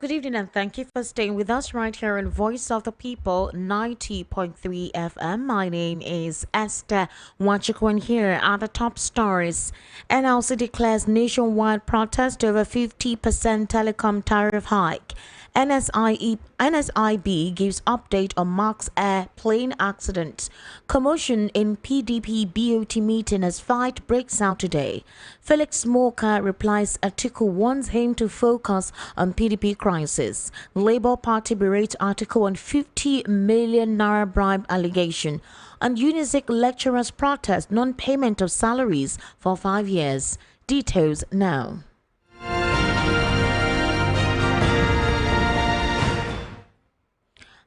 Good evening and thank you for staying with us right here on Voice of the People 90.3 FM. My name is Esther Wachikwan. Here are the top stories. NLC declares nationwide protest over 50% telecom tariff hike. NSIB gives update on Mark's Air plane accident. Commotion in PDP BOT meeting as fight breaks out today. Felix Moka replies Atiku wants him to focus on PDP crisis. Labour Party berates Atiku on 50 million naira bribe allegation. And UNIZIC lecturers protest non-payment of salaries for 5 years. Details now.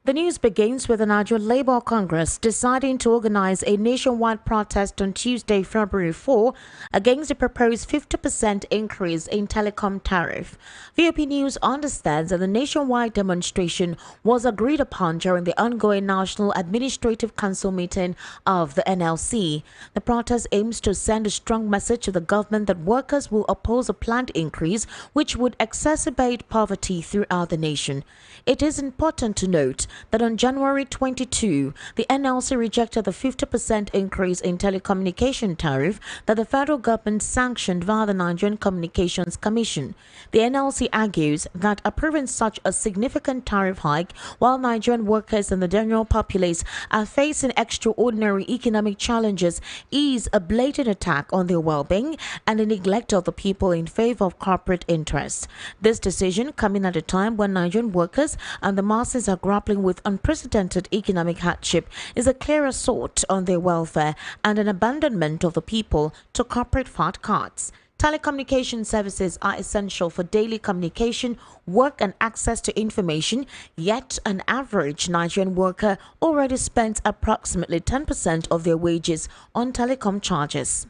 The news begins with the Nigerian Labour Congress deciding to organize a nationwide protest on Tuesday, February 4, against the proposed 50% increase in telecom tariff. VOP News understands that the nationwide demonstration was agreed upon during the ongoing National Administrative Council meeting of the NLC. The protest aims to send a strong message to the government that workers will oppose a planned increase which would exacerbate poverty throughout the nation. It is important to note that on January 22, the NLC rejected the 50% increase in telecommunication tariff that the federal government sanctioned via the Nigerian Communications Commission. The NLC argues that approving such a significant tariff hike while Nigerian workers and the general populace are facing extraordinary economic challenges is a blatant attack on their well-being and a neglect of the people in favor of corporate interests. This decision coming at a time when Nigerian workers and the masses are grappling with unprecedented economic hardship is a clear assault on their welfare and an abandonment of the people to corporate fat cards. Telecommunication services are essential for daily communication, work and access to information, yet an average Nigerian worker already spends approximately 10% of their wages on telecom charges.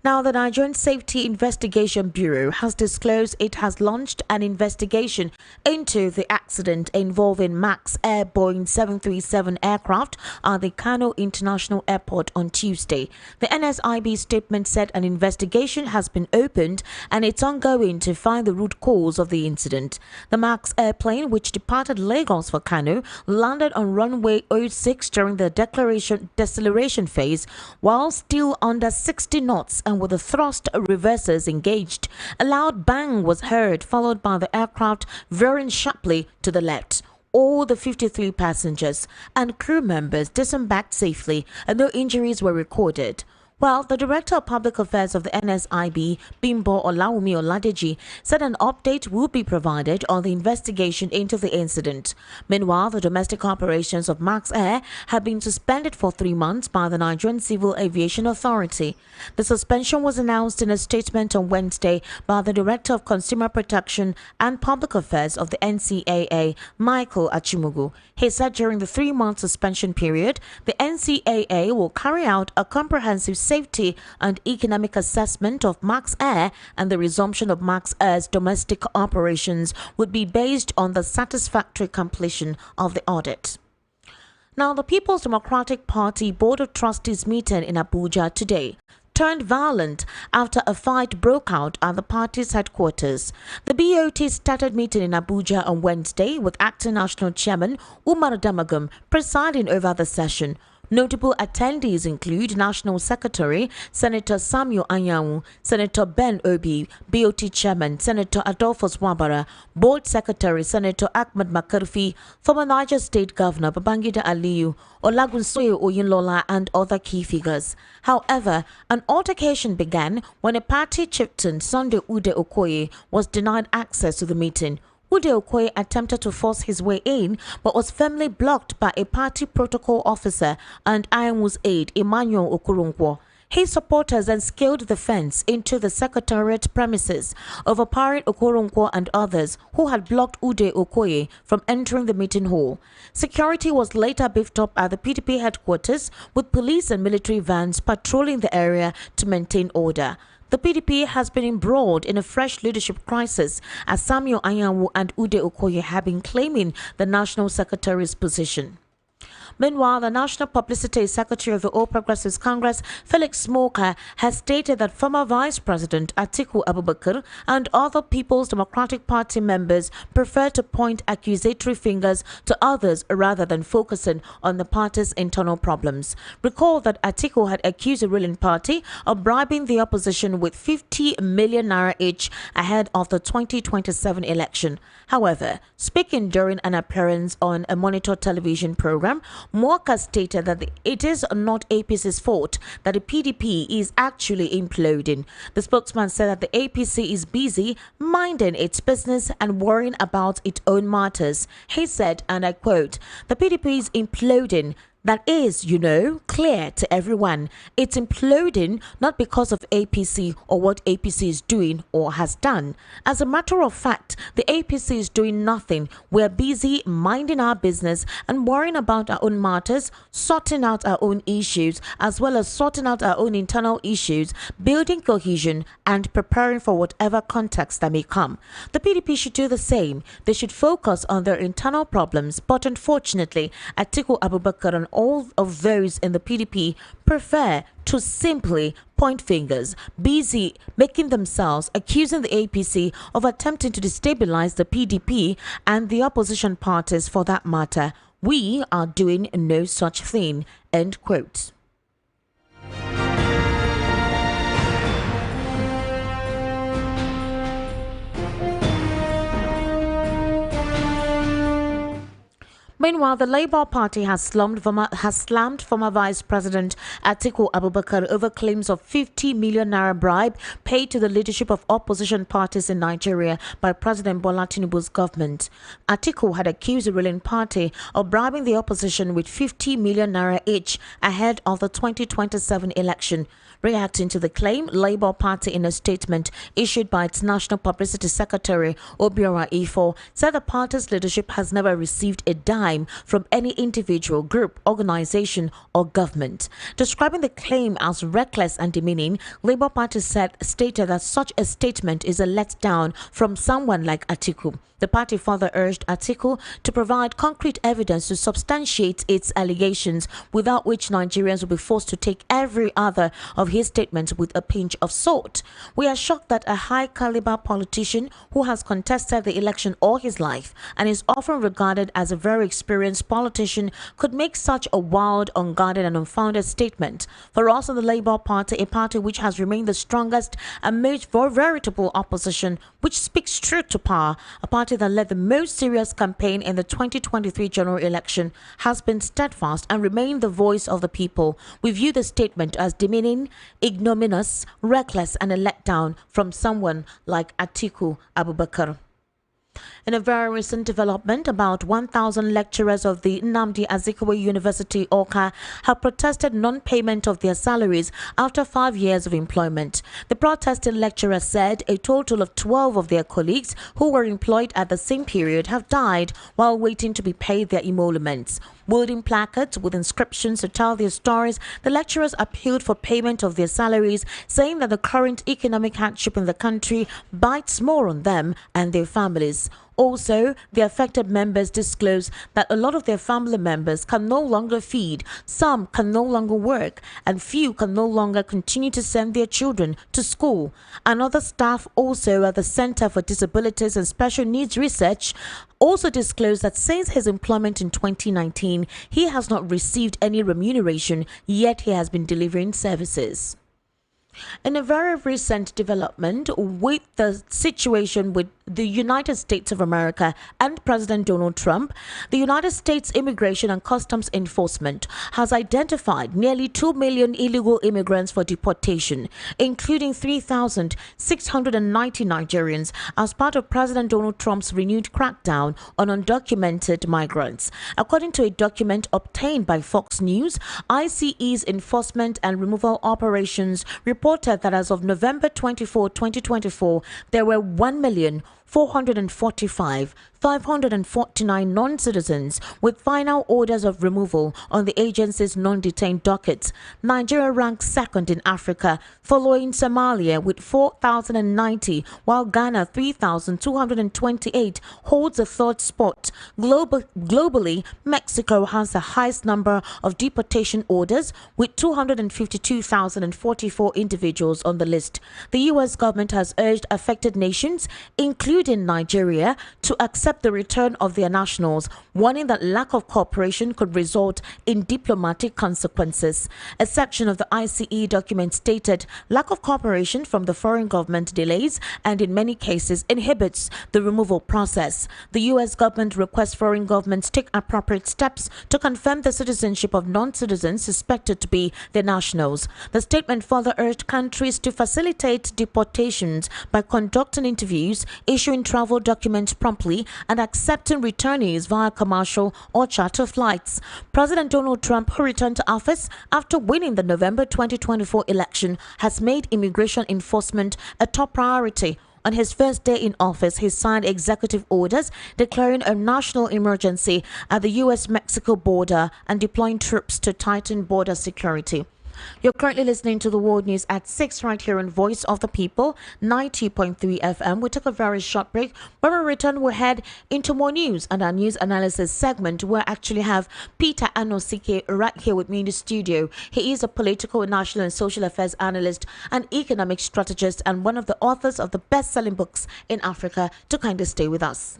Now, the Nigerian Safety Investigation Bureau has disclosed it has launched an investigation into the accident involving Max Air Boeing 737 aircraft at the Kano International Airport on Tuesday. The NSIB statement said an investigation has been opened and it's ongoing to find the root cause of the incident. The Max airplane, which departed Lagos for Kano, landed on runway 06 during the deceleration phase while still under 60 knots and with the thrust reversers engaged. A loud bang was heard, followed by the aircraft veering sharply to the left. All the 53 passengers and crew members disembarked safely and no injuries were recorded. Well, the Director of Public Affairs of the NSIB, Bimbo Olawumi Oladeji, said an update will be provided on the investigation into the incident. Meanwhile, the domestic operations of Max Air have been suspended for 3 months by the Nigerian Civil Aviation Authority. The suspension was announced in a statement on Wednesday by the Director of Consumer Protection and Public Affairs of the NCAA, Michael Achimugu. He said during the 3-month suspension period, the NCAA will carry out a comprehensive safety and economic assessment of Max Air, and the resumption of Max Air's domestic operations would be based on the satisfactory completion of the audit. Now, the People's Democratic Party Board of Trustees meeting in Abuja today turned violent after a fight broke out at the party's headquarters. The BOT started meeting in Abuja on Wednesday with acting national chairman Umar Damagum presiding over the session. Notable attendees include National Secretary Senator Samuel Anyanwu, Senator Ben Obi, BOT Chairman Senator Adolphus Wabara, Board Secretary Senator Ahmed Makarfi, former Niger State Governor Babangida Aliyu, Olagunsoye Oyinlola and other key figures. However, an altercation began when a party chieftain, Sunday Ude Okoye, was denied access to the meeting. Ude Okoye attempted to force his way in but was firmly blocked by a party protocol officer and Anyanwu's aide, Emmanuel Okoronkwo. His supporters then scaled the fence into the secretariat premises, overpowering Okoronkwo and others who had blocked Ude Okoye from entering the meeting hall. Security was later beefed up at the PDP headquarters, with police and military vans patrolling the area to maintain order. The PDP has been embroiled in a fresh leadership crisis as Samuel Anyanwu and Ude Okoye have been claiming the National Secretary's position. Meanwhile, the National Publicity Secretary of the All Progressives Congress, Felix Smoker, has stated that former Vice President Atiku Abubakar and other People's Democratic Party members prefer to point accusatory fingers to others rather than focusing on the party's internal problems. Recall that Atiku had accused the ruling party of bribing the opposition with 50 million naira each ahead of the 2027 election. However, speaking during an appearance on a Monitor television program, Moka stated that it is not APC's fault that the PDP is actually imploding. The spokesman said that the APC is busy minding its business and worrying about its own matters. He said, and I quote, "The PDP is imploding. That is, clear to everyone. It's imploding not because of APC or what APC is doing or has done. As a matter of fact, the APC is doing nothing. We're busy minding our business and worrying about our own matters, sorting out our own issues, as well as sorting out our own internal issues, building cohesion and preparing for whatever context that may come. The PDP should do the same. They should focus on their internal problems, but unfortunately, Atiku Abubakar and all of those in the PDP prefer to simply point fingers, busy making themselves accusing the APC of attempting to destabilize the PDP and the opposition parties for that matter. We are doing no such thing." End quote. Meanwhile, the Labour Party has slammed former Vice President Atiku Abubakar over claims of 50 million naira bribe paid to the leadership of opposition parties in Nigeria by President Bola Tinubu's government. Atiku had accused the ruling party of bribing the opposition with 50 million naira each ahead of the 2027 election. Reacting to the claim, Labour Party, in a statement issued by its National Publicity Secretary Obiora Ifo, said the party's leadership has never received a dime from any individual, group, organization or government. Describing the claim as reckless and demeaning, Labour Party stated that such a statement is a letdown from someone like Atiku. The party further urged Atiku to provide concrete evidence to substantiate its allegations, without which Nigerians will be forced to take every other of his statements with a pinch of salt. "We are shocked that a high-caliber politician who has contested the election all his life and is often regarded as a very experienced politician could make such a wild, unguarded and unfounded statement. For us in the Labour Party, a party which has remained the strongest and most veritable opposition, which speaks truth to power, a party that led the most serious campaign in the 2023 general election, has been steadfast and remained the voice of the people. We view the statement as demeaning, ignominious, reckless and a letdown from someone like Atiku Abubakar." In a very recent development, about 1,000 lecturers of the Nnamdi Azikiwe University, Awka, have protested non-payment of their salaries after 5 years of employment. The protesting lecturers said a total of 12 of their colleagues who were employed at the same period have died while waiting to be paid their emoluments. Wielding placards with inscriptions to tell their stories, the lecturers appealed for payment of their salaries, saying that the current economic hardship in the country bites more on them and their families. Also, the affected members disclosed that a lot of their family members can no longer feed, some can no longer work, and few can no longer continue to send their children to school. Another staff also at the Center for Disabilities and Special Needs Research also disclosed that since his employment in 2019, he has not received any remuneration, yet he has been delivering services. In a very recent development with the situation with the United States of America and President Donald Trump, the United States Immigration and Customs Enforcement has identified nearly 2 million illegal immigrants for deportation, including 3,690 Nigerians, as part of President Donald Trump's renewed crackdown on undocumented migrants. According to a document obtained by Fox News, ICE's enforcement and removal operations reported that as of November 24, 2024, there were 1,400,000 445, 549 non-citizens with final orders of removal on the agency's non-detained docket. Nigeria ranks second in Africa, following Somalia with 4,090, while Ghana 3,228 holds the third spot. Globally, Mexico has the highest number of deportation orders with 252,044 individuals on the list. The U.S. government has urged affected nations, including Nigeria, to accept the return of their nationals, warning that lack of cooperation could result in diplomatic consequences. A section of the ICE document stated lack of cooperation from the foreign government delays and in many cases inhibits the removal process. The U.S. government requests foreign governments take appropriate steps to confirm the citizenship of non-citizens suspected to be their nationals. The statement further urged countries to facilitate deportations by conducting interviews, issuing travel documents promptly, and accepting returnees via commercial or charter flights. President Donald Trump, who returned to office after winning the November 2024 election, has made immigration enforcement a top priority. On his first day in office, he signed executive orders declaring a national emergency at the U.S.-Mexico border and deploying troops to tighten border security. You're currently listening to the World News at 6 right here on Voice of the People, 90.3 FM. We took a very short break. When we return, we'll head into more news and our news analysis segment. We actually have Peter Anosike right here with me in the studio. He is a political, national and social affairs analyst and economic strategist and one of the authors of the best-selling books in Africa. To kindly stay with us.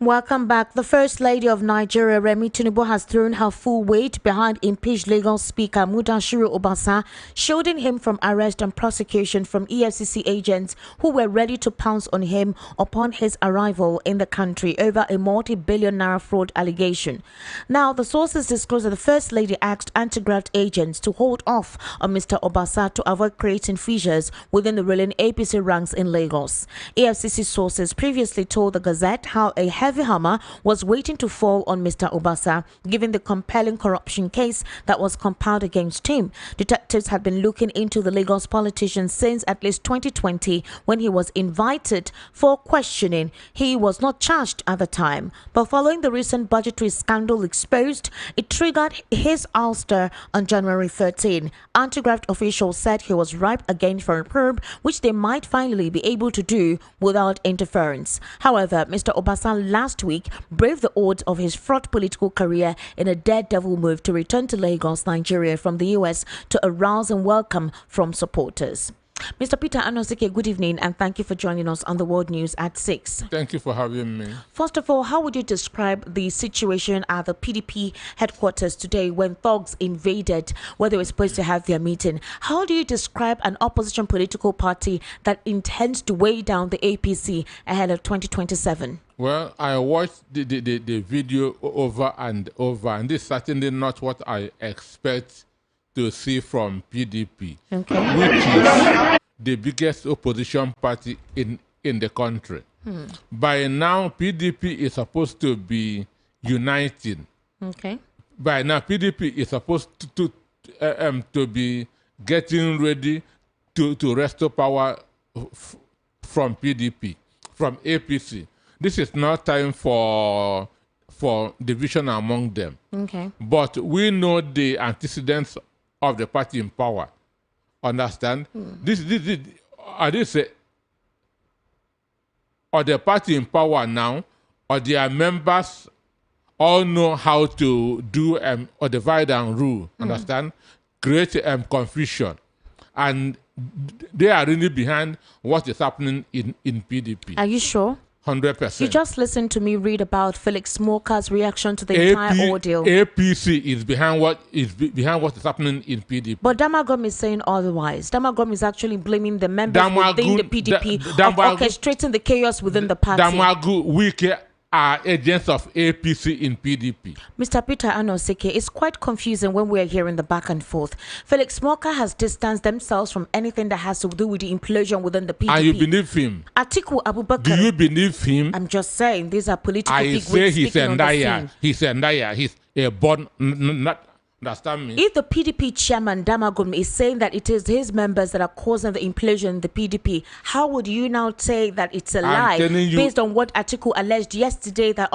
Welcome back. The First Lady of Nigeria, Remi Tinubu, has thrown her full weight behind impeached Lagos Speaker Mudashiru Obasa, shielding him from arrest and prosecution from EFCC agents who were ready to pounce on him upon his arrival in the country over a multi-billion naira fraud allegation. Now, the sources disclosed that the First Lady asked anti-graft agents to hold off on Mr. Obasa to avoid creating fissures within the ruling APC ranks in Lagos. EFCC sources previously told the Gazette how a heavy hammer was waiting to fall on Mr. Obasa, given the compelling corruption case that was compiled against him. Detectives had been looking into the Lagos politician since at least 2020, when he was invited for questioning. He was not charged at the time, but following the recent budgetary scandal exposed, it triggered his ouster on January 13. Anti-graft officials said he was ripe again for a probe, which they might finally be able to do without interference. However, Mr. Obasa last week braved the odds of his fraught political career in a daredevil move to return to Lagos, Nigeria from the US to arouse and welcome from supporters. Mr. Peter Anosike, good evening and thank you for joining us on the World News at 6. Thank you for having me. First of all, how would you describe the situation at the PDP headquarters today when thugs invaded where they were supposed to have their meeting? How do you describe an opposition political party that intends to weigh down the APC ahead of 2027? Well, I watched the video over and over, and this is certainly not what I expect to see from PDP, okay, which is the biggest opposition party in the country. By now, PDP is supposed to be uniting. Okay. By now, PDP is supposed to be getting ready to restore power from PDP, from APC. This is not time for division among them. Okay. But we know the antecedents of the party in power. Understand? Are the party in power now, or their members all know how to do or divide and rule. Understand? Create confusion. And they are really behind what is happening in PDP. Are you sure? 100%. You just listened to me read about Felix Smoker's reaction to the entire ordeal. APC is behind what is happening in PDP. But Damagum is saying otherwise. Damagum is actually blaming the members within the PDP of orchestrating the chaos within the party. Damagu, Wike, are agents of APC in PDP. Mr. Peter Anosike, it's quite confusing when we're hearing the back and forth. Felix Morka has distanced themselves from anything that has to do with the implosion within the PDP. And you believe him? Atiku Abubakar. Do you believe him? I'm just saying, these are political I say he's a liar. He's a liar. He's a born... Not understand me? If the PDP chairman, Damagum, is saying that it is his members that are causing the implosion in the PDP, how would you now say that it's a lie based on what Atiku alleged yesterday that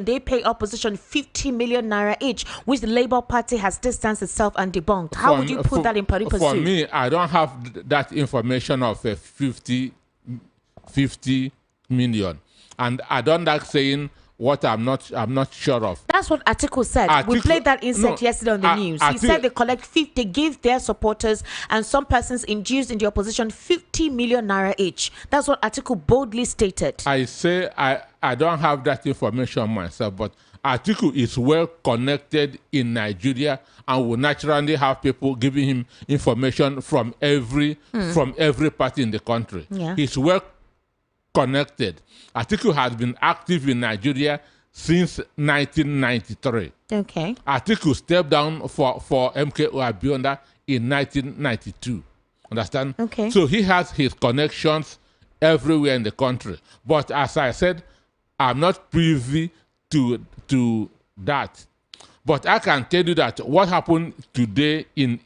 they pay opposition 50 million naira each, which the Labour Party has distanced itself and debunked? How would you put that in pursuit? For me, I don't have that information of 50 million. And I don't like saying what I'm not sure of. That's what Atiku said. We played that insert yesterday on the news. He said they collect 50, they give their supporters and some persons induced in the opposition 50 million naira each. That's what Atiku boldly stated. I say I don't have that information myself, but Atiku is well connected in Nigeria and will naturally have people giving him information from every party in the country. Yeah. He's well connected. Atiku has been active in Nigeria since 1993. Okay. Atiku stepped down for MKO Abiola in 1992. Understand? Okay. So he has his connections everywhere in the country. But as I said, I'm not privy to that. But I can tell you that what happened today in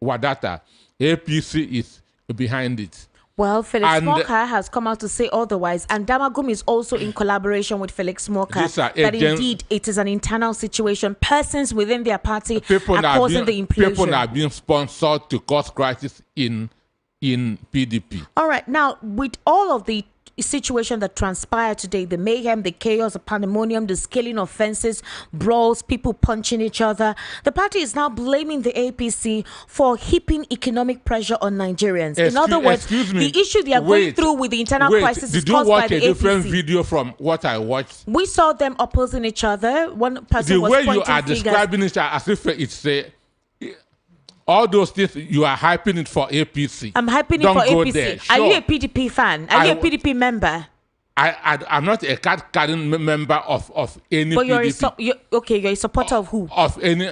Wadata, APC is behind it. Well, Felix Morka has come out to say otherwise, and Damagum is also in collaboration with Felix Morka that indeed it is an internal situation. Persons within their party are causing the implosion. People are being sponsored to cause crisis in PDP. All right, now with all of the situation that transpired today, the mayhem, the chaos, the pandemonium, the scaling of fences, brawls, people punching each other, the party is now blaming the APC for heaping economic pressure on Nigerians. In other words, the issue they are going through with the internal crisis is caused by the APC. Did you watch a different video from what I watched? We saw them opposing each other. One person was pointing fingers. The way you are describing it as if it's all those things, you are hyping it for APC. I'm hyping it for APC. Sure. Are you a PDP fan? Are you a PDP member? I'm not a card-carrying member of any PDP. But you're a supporter of who? Of any,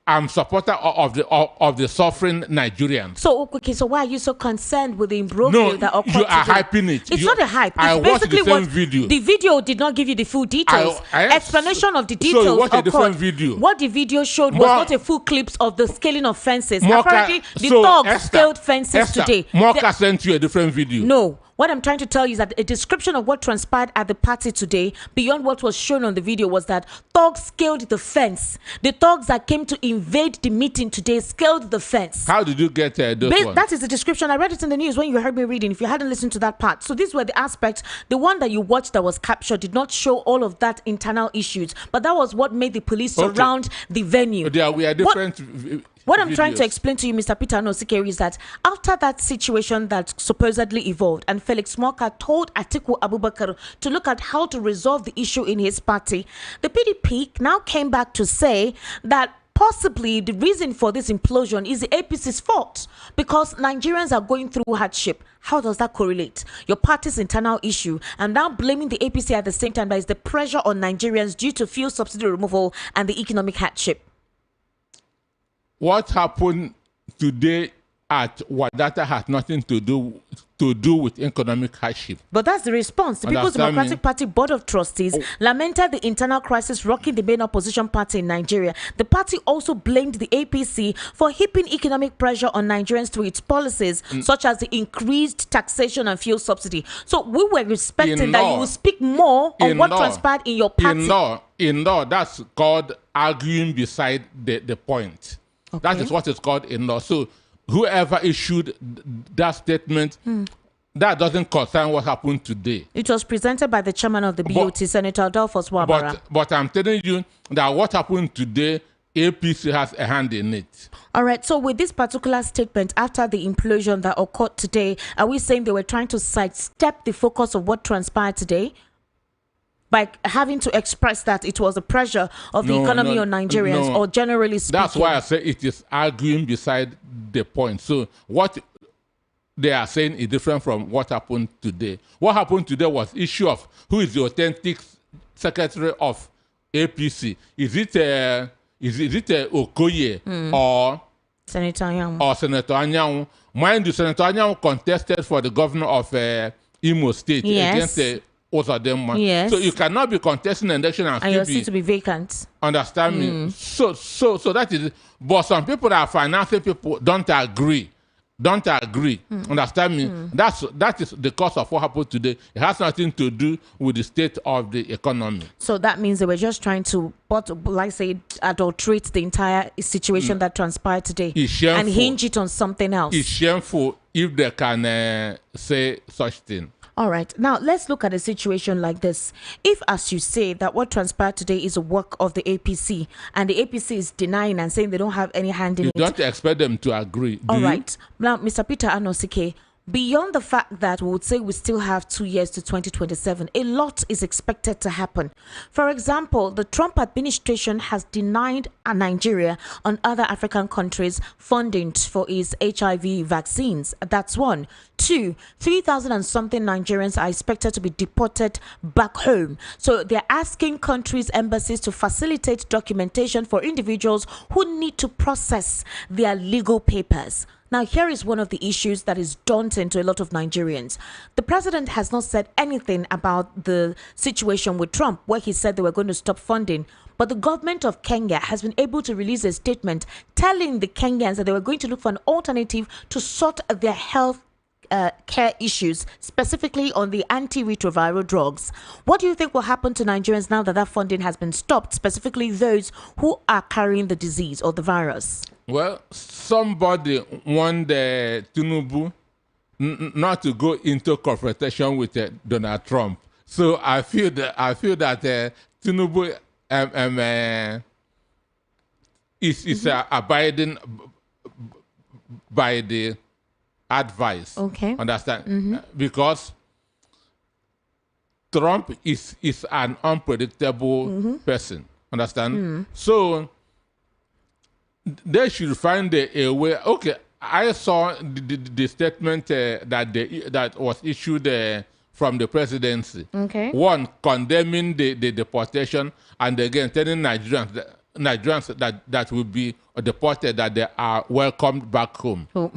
I'm supporter of the suffering Nigerians. So why are you so concerned with the imbroglio that occurred? You are hyping it. It's not a hype. I watched the same video. The video did not give you the full details. Explanation of the details. So you watched a different video. What the video showed was not a full clips of the scaling of fences. Apparently, the thugs scaled fences today. Morka sent you a different video. No. What I'm trying to tell you is that a description of what transpired at the party today, beyond what was shown on the video, was that thugs scaled the fence. The thugs that came to invade the meeting today scaled the fence. How did you get those ones? That is the description. I read it in the news when you heard me reading, if you hadn't listened to that part. So these were the aspects. The one that you watched that was captured did not show all of that internal issues, but that was what made the police surround the venue. We are different. What I'm trying to explain to you, Mr. Peter Anosike, is that after that situation that supposedly evolved and Felix Morka told Atiku Abubakar to look at how to resolve the issue in his party, the PDP now came back to say that possibly the reason for this implosion is the APC's fault because Nigerians are going through hardship. How does that correlate? Your party's internal issue and now blaming the APC at the same time that is the pressure on Nigerians due to fuel subsidy removal and the economic hardship. What happened today at Wadata has nothing to do with economic hardship. But that's the response. The People's Democratic Party Board of Trustees lamented the internal crisis rocking the main opposition party in Nigeria. The party also blamed the APC for heaping economic pressure on Nigerians through its policies, such as the increased taxation and fuel subsidy. So we were expecting that you would speak more on what transpired in your party. In law, that's called arguing beside the point. Okay. That is what is called in law. So whoever issued that statement, that doesn't concern what happened today. It was presented by the chairman of the BOT, Senator Adolphus Wabara. But I'm telling you that what happened today, APC has a hand in it. All right. So with this particular statement, after the implosion that occurred today, are we saying they were trying to sidestep the focus of what transpired today? By having to express that it was the pressure of the economy on Nigerians, or generally speaking? That's why I say it is arguing beside the point. So what they are saying is different from what happened today. What happened today was issue of who is the authentic secretary of APC. Is it Okoye or Senator Anyanwu? Or Senator Anyanwu? Mind you, Senator Anyanwu contested for the governor of Imo State against Ozodinma. Yes. So you cannot be contesting an election and your still seat to be vacant. Understand me? So that is it. But some people that are financing people don't agree. Understand me? That is the cause of what happened today. It has nothing to do with the state of the economy. So that means they were just trying to, adulterate the entire situation that transpired today and hinge it on something else. It's shameful if they can say such thing. All right. Now, let's look at a situation like this. If, as you say, that what transpired today is a work of the APC, and the APC is denying and saying they don't have any hand in it. You don't expect them to agree. All right. Now, Mr. Peter Anosike, beyond the fact that we would say we still have 2 years to 2027, a lot is expected to happen. For example, the Trump administration has denied Nigeria and other African countries funding for its HIV vaccines. That's one. 2, 3,000 and something Nigerians are expected to be deported back home. So they're asking countries' embassies to facilitate documentation for individuals who need to process their legal papers. Now, here is one of the issues that is daunting to a lot of Nigerians. The president has not said anything about the situation with Trump, where he said they were going to stop funding. But the government of Kenya has been able to release a statement telling the Kenyans that they were going to look for an alternative to sort their health care issues, specifically on the antiretroviral drugs. What do you think will happen to Nigerians now that that funding has been stopped, specifically those who are carrying the disease or the virus? Well, somebody want Tinubu not to go into confrontation with Donald Trump. So I feel that Tinubu is abiding by the advice. Okay. Understand? Because Trump is an unpredictable person. Understand? So they should find a way. Okay, I saw the statement that was issued from the presidency. Okay. One, condemning the deportation, and again telling Nigerians that will be deported, that they are welcomed back home. Oh.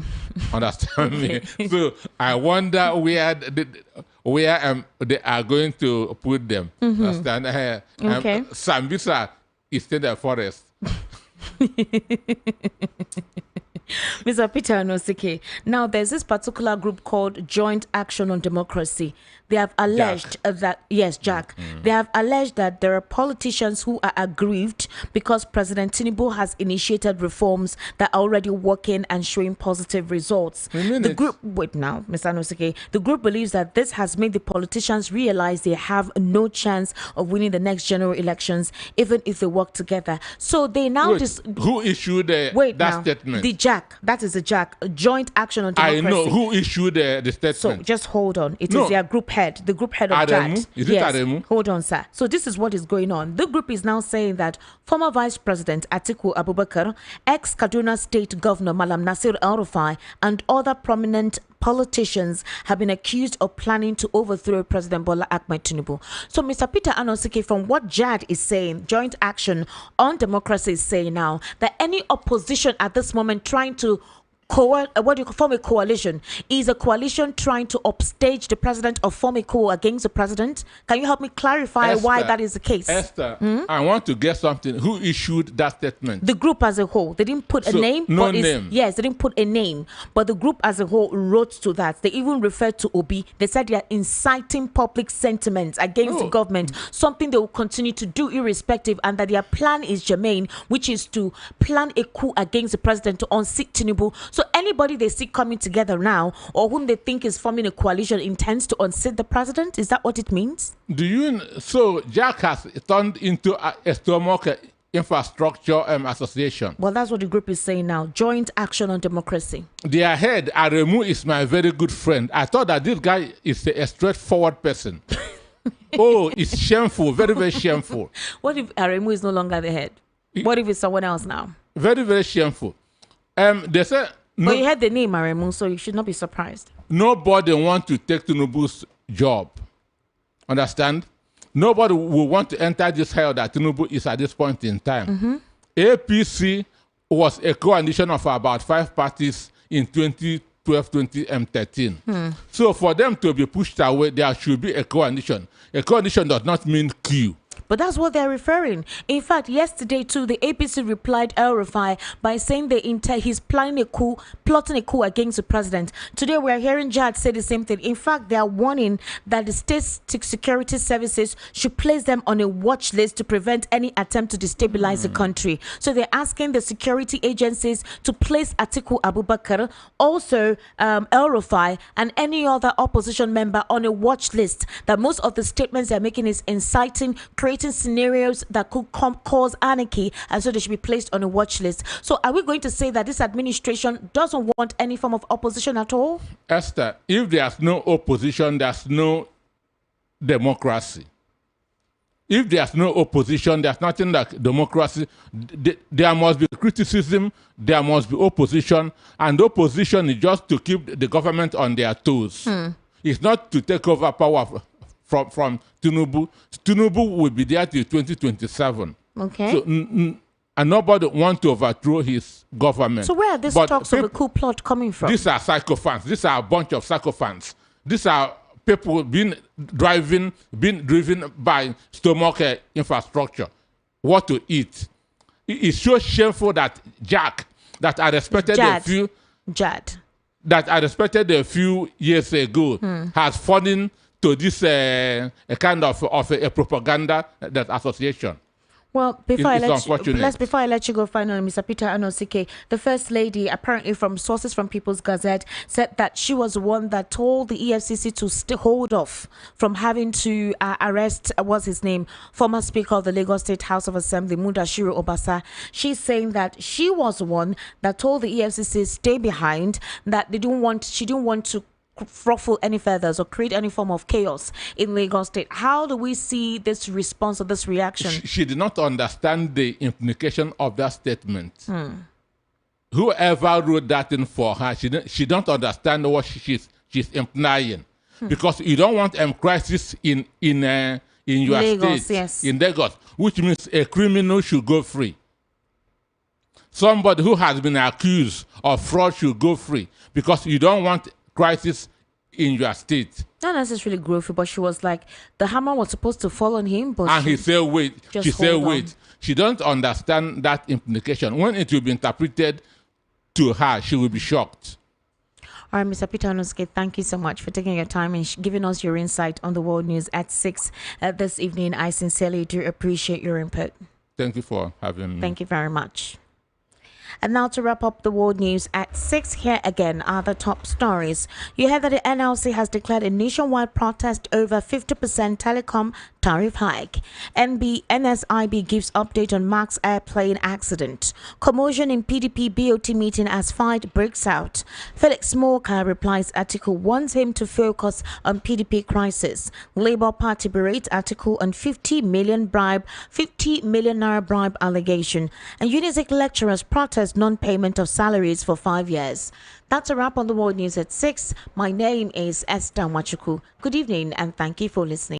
Understand me? So I wonder where they are going to put them. Understand? Okay. Sambisa is in the forest. Mr. Peter Anosike, now there's this particular group called Joint Action on Democracy. They have alleged that, yes, Jack, they have alleged that there are politicians who are aggrieved because President Tinubu has initiated reforms that are already working and showing positive results. The group, wait now, Mr. Anosike, the group believes that this has made the politicians realize they have no chance of winning the next general elections, even if they work together. So they now who issued that statement? The Jack, that is the Jack, Joint Action on Democracy. I know who issued the statement. So just hold on. It is their group head, the group head of Aremu? JAD. Is it Aremu? Hold on, sir. So this is what is going on. The group is now saying that former Vice President Atiku Abubakar, ex-Kaduna State Governor Malam Nasir El-Rufai, and other prominent politicians have been accused of planning to overthrow President Bola Ahmed Tinubu. So, Mr. Peter Anosike, from what JAD is saying, Joint Action on Democracy is saying now that any opposition at this moment trying to form a coalition is a coalition trying to upstage the president or form a coup against the president. Can you help me clarify why that is the case? Esther, I want to get something. Who issued that statement? The group as a whole. They didn't put a name. No name. Yes, they didn't put a name, but the group as a whole wrote to that. They even referred to Obi. They said they are inciting public sentiments against the government, something they will continue to do irrespective, and that their plan is germane, which is to plan a coup against the president to unseat Tinubu. So anybody they see coming together now, or whom they think is forming a coalition, intends to unseat the president. Is that what it means? So Jack has turned into a stomach infrastructure association. Well, that's what the group is saying now. Joint Action on Democracy. Their head, Aremu, is my very good friend. I thought that this guy is a straightforward person. Oh, it's shameful, very, very shameful. What if Aremu is no longer the head? What if it's someone else now? Very, very shameful. They say No, But you heard the name, Aremu, so you should not be surprised. nobody want to take Tinubu's job. Understand? Nobody will want to enter this hell that Tinubu is at this point in time. APC was a coalition of about 5 parties in 2012, 2013. So for them to be pushed away, there should be a coalition. A coalition does not mean Coup. But that's what they're referring. In fact, yesterday too, the APC replied El-Rufai by saying he's plotting a coup against the president. Today we are hearing Jad say the same thing. In fact, they are warning that the state security services should place them on a watch list to prevent any attempt to destabilize the country. So they're asking the security agencies to place Atiku Abubakar, also El-Rufai, and any other opposition member on a watch list. That most of the statements they're making is inciting, creating scenarios that could cause anarchy, and so they should be placed on a watch list. So are we going to say that this administration doesn't want any form of opposition at all? Esther, if there's no opposition, there's no democracy. If there's no opposition, there's nothing like democracy. There must be criticism, there must be opposition, and opposition is just to keep the government on their toes. It's not to take over power from Tinubu. Tinubu will be there till 2027. Okay. So, and nobody wants to overthrow his government. So where are these talks of a coup plot coming from? These are sycophants. These are a bunch of sycophants. These are people being driven by stomach infrastructure, what to eat. It's so shameful that that I respected a few years ago, has fallen to this a kind of a propaganda that association. Well, before I let you go finally, Mr. Peter Anosike, the First Lady, apparently from sources from People's Gazette, said that she was the one that told the EFCC to hold off from having to arrest, what's his name, former Speaker of the Lagos State House of Assembly, Mudashiru Obasa. She's saying that she was the one that told the EFCC stay behind, that she didn't want to ruffle any feathers or create any form of chaos in Lagos State. How do we see this response or this reaction? She did not understand the implication of that statement. Whoever wrote that in for her, she don't understand what she's implying. Because you don't want a crisis in your Lagos, state, yes. in Lagos, which means a criminal should go free. Somebody who has been accused of fraud should go free, because you don't want crisis in your state. Not necessarily growthy, but she was like, the hammer was supposed to fall on him, but and he said, wait. She said, wait. On. She don't understand that implication. When it will be interpreted to her, she will be shocked. All right, Mr. Peter Anosike, thank you so much for taking your time and giving us your insight on the world news at 6 this evening. I sincerely do appreciate your input. Thank you for having me. Thank you very much. And now to wrap up the world news at 6, here again are the top stories. You heard that the NLC has declared a nationwide protest over 50% telecom tariff hike. NSIB gives update on Max airplane accident. Commotion in PDP BOT meeting as fight breaks out. Felix Morka replies Atiku wants him to focus on PDP crisis. Labour Party berates Atiku on 50 million naira bribe allegation. And Unizik lecturers protest non-payment of salaries for 5 years. That's a wrap on the world news at 6. My name is Esther Machuku. Good evening and thank you for listening.